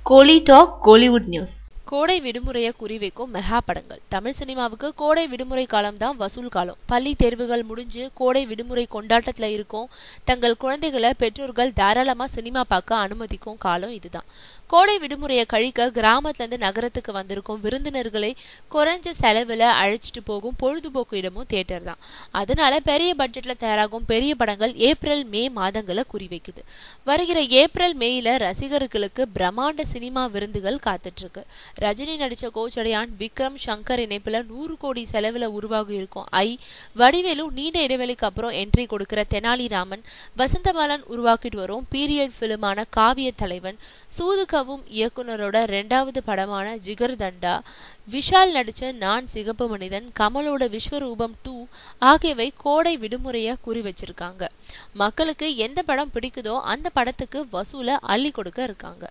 கோலி talk Kollywood news. கோடை விடுமுறையை குறிவைக்கும் mega படங்கள். தமிழ் சினிமாவுக்கு கோடை விடுமுறை காலம் தான் வசூல் காலம். பள்ளி தேர்வுகள் முடிஞ்சு கோடை விடுமுறை கொண்டாட்டத்துல இருக்கும் தங்கள் குழந்தைகளை பெற்றோர்கள் தாராளமா சினிமா பார்க்க அனுமதிக்கும் காலம் இதுதான். கோடை விடுமுறையை கழிக்க கிராமத்துல இருந்து நகரத்துக்கு வந்திருக்கும் விருந்தினர்களை குறைஞ்ச செலவுல அழைச்சிட்டு போகும் பொழுதுபோக்கு இடமும் தியேட்டர் தான். அதனால பெரிய பட்ஜெட்ல தயாராகும் பெரிய படங்கள் ஏப்ரல் மே மாதங்களை குறிவைக்குது. வருகிற ஏப்ரல் மேல ரசிகர்களுக்கு பிரம்மாண்ட சினிமா விருந்துகள் காத்துட்டு இருக்கு. ரஜினி நடிச்ச கோச்சடையான், விக்ரம் சங்கர் இணைப்புல 100 கோடி செலவுல உருவாகி இருக்கும் வடிவேலு நீண்ட இடைவெளிக்கு அப்புறம் என்ட்ரி கொடுக்கிற தெனாலிராமன், வசந்தபாலன் உருவாக்கிட்டு வரும் பீரியட் பிலிமான காவிய தலைவன், சூதுகவும் இயக்குனரோட 2வது படமான ஜிகர்தண்டா, விஷால் நடிச்ச நான் சிகப்பு மனிதன், கமலோட விஸ்வரூபம் 2 ஆகியவை கோடை விடுமுறைய குறி வச்சிருக்காங்க. மக்களுக்கு எந்த படம் பிடிக்குதோ அந்த படத்துக்கு வசூல அள்ளி கொடுக்க இருக்காங்க.